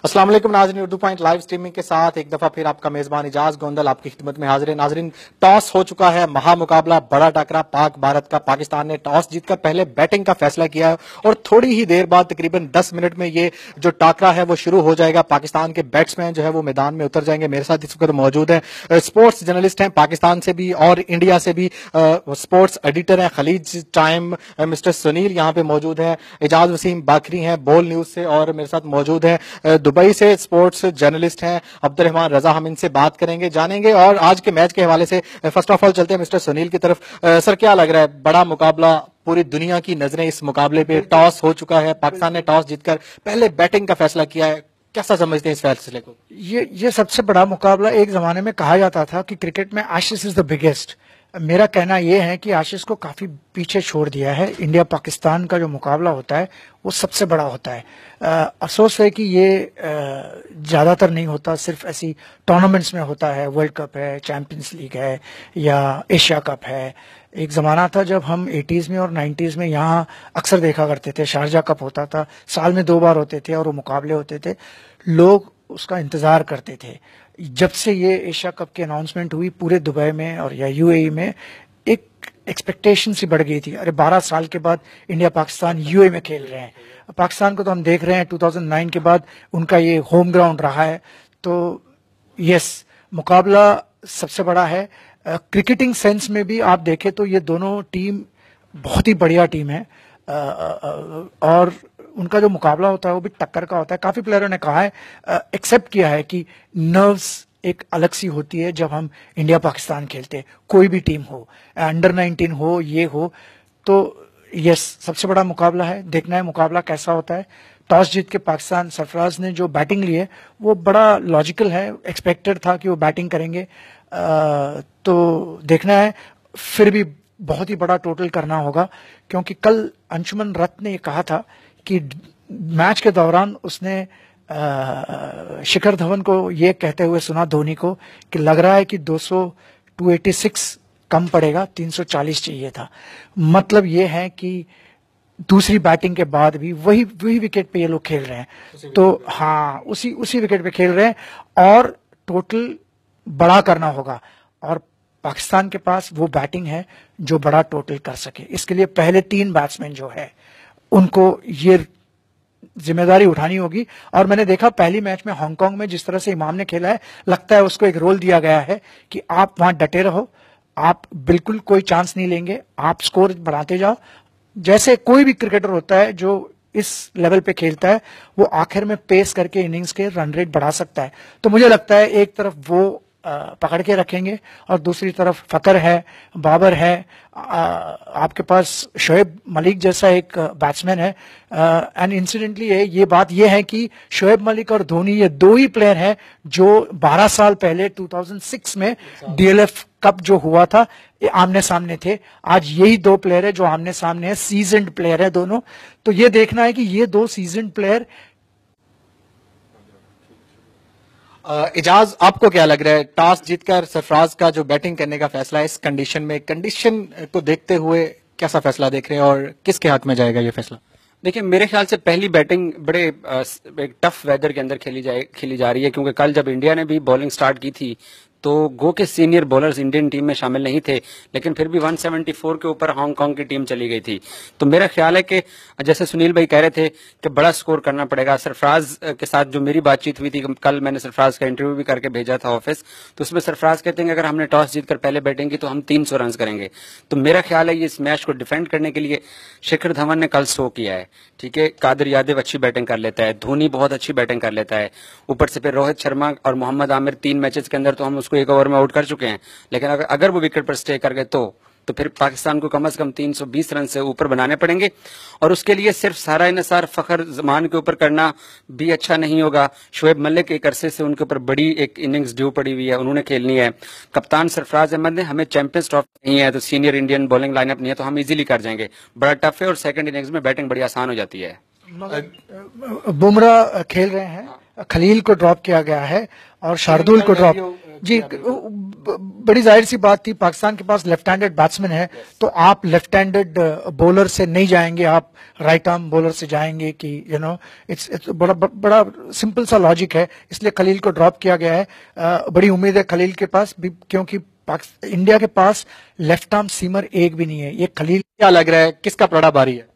अस्सलाम वालेकुम नाज़रीन, उर्दू पॉइंट लाइव स्ट्रीमिंग के साथ एक दफा फिर आपका मेजबान इजाज गोंदल आपकी खिदमत में हाजिर है। नाज़रीन, टॉस हो चुका है, महामुकाबला, बड़ा टकरा पाक भारत का। पाकिस्तान ने टॉस जीतकर पहले बैटिंग का फैसला किया है और थोड़ी ही देर बाद तकरीबन 10 मिनट में ये जो टाकरा है वो शुरू हो जाएगा। पाकिस्तान के बैट्समैन जो है वो मैदान में उतर जाएंगे। मेरे साथ इस वक्त मौजूद है स्पोर्ट्स जर्नलिस्ट हैं पाकिस्तान से भी और इंडिया से भी, स्पोर्ट्स एडिटर हैं खलीज टाइम मिस्टर सुनील यहाँ पे मौजूद है। एजाज वसीम बाकरी हैं बोल न्यूज से और मेरे साथ मौजूद है दुबई से स्पोर्ट्स जर्नलिस्ट हैं अब्दुर्रहमान रजा। हम इनसे बात करेंगे, जानेंगे और आज के मैच के हवाले से फर्स्ट ऑफ ऑल चलते हैं मिस्टर सुनील की तरफ। सर, क्या लग रहा है, बड़ा मुकाबला, पूरी दुनिया की नजरें इस मुकाबले पे, टॉस हो चुका है, पाकिस्तान ने टॉस जीतकर पहले बैटिंग का फैसला किया है, कैसा समझते हैं इस फैसले को? ये सबसे बड़ा मुकाबला। एक जमाने में कहा जाता था कि क्रिकेट में एशेस इज द बिगेस्ट। मेरा कहना यह है कि एशेस को काफी पीछे छोड़ दिया है। इंडिया पाकिस्तान का जो मुकाबला होता है वो सबसे बड़ा होता है। अफसोस है कि ये ज्यादातर नहीं होता, सिर्फ ऐसी टूर्नामेंट्स में होता है। वर्ल्ड कप है, चैंपियंस लीग है या एशिया कप है। एक जमाना था जब हम 80s में और 90s में यहाँ अक्सर देखा करते थे, शारजा कप होता था, साल में 2 बार होते थे और वो मुकाबले होते थे, लोग उसका इंतजार करते थे। जब से ये एशिया कप की अनाउंसमेंट हुई पूरे दुबई में और या यूएई में एक एक्सपेक्टेशन सी बढ़ गई थी। अरे 12 साल के बाद इंडिया पाकिस्तान यूएई में खेल रहे हैं। पाकिस्तान को तो हम देख रहे हैं 2009 के बाद उनका ये होम ग्राउंड रहा है। तो यस, मुकाबला सबसे बड़ा है। क्रिकेटिंग सेंस में भी आप देखें तो ये दोनों टीम बहुत ही बढ़िया टीम है और उनका जो मुकाबला होता है वो भी टक्कर का होता है। काफी प्लेयरों ने कहा है, एक्सेप्ट किया है कि नर्व्स एक अलग सी होती है जब हम इंडिया पाकिस्तान खेलते हैं। कोई भी टीम हो, अंडर 19 हो, ये हो, तो यस, सबसे बड़ा मुकाबला है। देखना है मुकाबला कैसा होता है। टॉस जीत के पाकिस्तान, सरफराज ने जो बैटिंग ली है वो बड़ा लॉजिकल है। एक्सपेक्टेड था कि वो बैटिंग करेंगे, तो देखना है। फिर भी बहुत ही बड़ा टोटल करना होगा, क्योंकि कल अंशुमन रथ ने कहा था कि मैच के दौरान उसने शिखर धवन को ये कहते हुए सुना, धोनी को, कि लग रहा है कि 286 कम पड़ेगा, 340 चाहिए था। मतलब ये है कि दूसरी बैटिंग के बाद भी वही विकेट पे ये लोग खेल रहे हैं। तो हाँ, उसी विकेट पे खेल रहे हैं और टोटल बड़ा करना होगा और पाकिस्तान के पास वो बैटिंग है जो बड़ा टोटल कर सके। इसके लिए पहले 3 बैट्समैन जो है उनको ये जिम्मेदारी उठानी होगी। और मैंने देखा पहली मैच में हांगकांग में जिस तरह से इमाम ने खेला है, लगता है उसको एक रोल दिया गया है कि आप वहां डटे रहो, आप बिल्कुल कोई चांस नहीं लेंगे, आप स्कोर बढ़ाते जाओ। जैसे कोई भी क्रिकेटर होता है जो इस लेवल पे खेलता है, वो आखिर में पेस करके इनिंग्स के रन रेट बढ़ा सकता है। तो मुझे लगता है एक तरफ वो पकड़ के रखेंगे और दूसरी तरफ फकर है, बाबर है, आपके पास शोएब मलिक जैसा एक बैट्समैन है। एंड इंसिडेंटली ये बात ये है कि शोएब मलिक और धोनी ये 2 ही प्लेयर हैं जो 12 साल पहले 2006 में डीएलएफ कप जो हुआ था आमने सामने थे। आज यही 2 प्लेयर है जो आमने सामने है, सीजन्ड प्लेयर है दोनों। तो ये देखना है कि ये 2 सीजन्ड प्लेयर। इजाज, आपको क्या लग रहा है, टॉस जीतकर सरफराज का जो बैटिंग करने का फैसला है इस कंडीशन में, कंडीशन को देखते हुए कैसा फैसला देख रहे हैं और किसके हक में जाएगा ये फैसला? देखिए, मेरे ख्याल से पहली बैटिंग बड़े एक टफ वेदर के अंदर खेली जा रही है, क्योंकि कल जब इंडिया ने भी बॉलिंग स्टार्ट की थी तो गो के सीनियर बॉलर्स इंडियन टीम में शामिल नहीं थे, लेकिन फिर भी 174 के ऊपर हांगकांग की टीम चली गई थी। तो मेरा ख्याल है कि जैसे सुनील भाई कह रहे थे कि बड़ा स्कोर करना पड़ेगा। सरफराज के साथ जो मेरी बातचीत हुई थी, कल मैंने सरफराज का इंटरव्यू भी करके भेजा था ऑफिस, तो उसमें सरफराज कहते हैं कि अगर हमने टॉस जीतकर पहले बैटिंग की तो हम 300 रन करेंगे। तो मेरा ख्याल है ये इस मैच को डिफेंड करने के लिए शिखर धवन ने कल शो किया है। ठीक है, कादिर यादव अच्छी बैटिंग कर लेता है, धोनी बहुत अच्छी बैटिंग कर लेता है, ऊपर से फिर रोहित शर्मा और मोहम्मद आमिर 3 मैचेस के अंदर तो हम उसको 1 ओवर में आउट कर चुके हैं। लेकिन अगर वो विकेट पर स्टे कर गए तो फिर पाकिस्तान को कम से कम 320 रन से ऊपर बनाने पड़ेंगे। और उसके लिए सिर्फ सारा इन्हिसार फखर जमान के ऊपर करना भी अच्छा नहीं होगा। शोएब मलिक एक अरसे से उनके ऊपर बड़ी एक इनिंग्स ड्यू पड़ी हुई है, उन्होंने खेलनी है। कप्तान सरफराज अहमद ने हमें चैंपियंस ट्रॉफी नहीं है तो सीनियर इंडियन बॉलिंग लाइनअप नहीं है तो हम इजीली कर जाएंगे। बड़ा टफ है और सेकंड इनिंग्स में बैटिंग बड़ी आसान हो जाती है। बुमराह खेल रहे हैं, खलील को ड्रॉप किया गया है और शार्दुल को ड्रॉप। जी, बड़ी जाहिर सी बात थी, पाकिस्तान के पास लेफ्ट हैंडेड बैट्समैन है, तो आप लेफ्ट हैंडेड बॉलर से नहीं जाएंगे, आप राइट आर्म बॉलर से जाएंगे कि इट्स बड़ा सिंपल सा लॉजिक है, इसलिए खलील को ड्रॉप किया गया है। बड़ी उम्मीद है खलील के पास भी, क्योंकि इंडिया के पास लेफ्ट आर्म सीमर एक भी नहीं है। ये खलील, क्या लग रहा है किसका पलड़ा भारी है?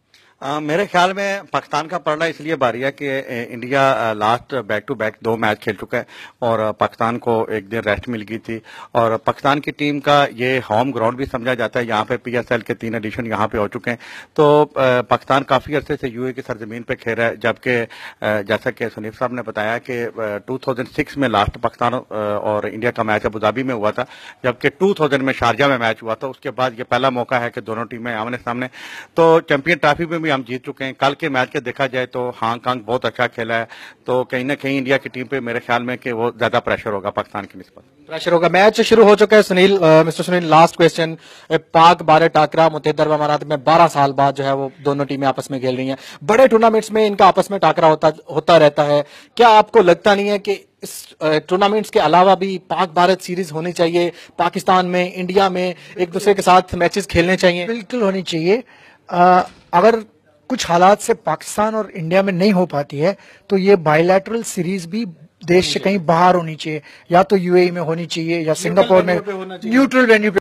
मेरे ख्याल में पाकिस्तान का पलड़ा इसलिए भारी है कि India last back to back 2 match खेल चुका है और पाकिस्तान को एक दिन रेस्ट मिल गई थी, और पाकिस्तान की टीम का ये होम ग्राउंड भी समझा जाता है। यहाँ पे PSL के 3 एडिशन यहाँ पे हो चुके हैं, तो पाकिस्तान काफी अरसे से UAE की सरजमीन पे खेल रहा है। जबकि जैसा कि सुनील साहब ने बताया कि 2006 में लास्ट पाकिस्तान और इंडिया का मैच अबुधाबी में हुआ था, जबकि 2000 में शारजा में मैच हुआ था। उसके बाद ये पहला मौका है कि दोनों टीमें आमने सामने, तो चैंपियन ट्रॉफी में भी हम जीत चुके हैं। कल के मैच के देखा जाए तो हांगकांग बहुत अच्छा खेला है, तो कहीं ना कहीं इंडिया की टीम पे मेरे ख्याल में कि वो ज्यादा प्रेशर होगा पाकिस्तान की निस्बत। प्रेशर होगा। मैच शुरू हो चुका है Sunil, mister Sunil, last question. Pak Bharat टाकरा मुतहदा अरब अमारात में 12 साल बाद जो है वो दोनों टीमें आपस में खेल रही हैं। बड़े टूर्नामेंट्स में इनका आपस में टाकरा होता रहता है, क्या आपको लगता नहीं है कि इस टूर्नामेंट्स के अलावा भी पाक भारत सीरीज होनी चाहिए, पाकिस्तान में इंडिया में एक दूसरे के साथ मैचेस खेलने चाहिए? बिल्कुल होनी चाहिए। अगर कुछ हालात से पाकिस्तान और इंडिया में नहीं हो पाती है तो ये बायलैटरल सीरीज भी देश से कहीं बाहर होनी चाहिए, या तो UAE में होनी चाहिए या सिंगापुर में न्यूट्रल वेन्यू पे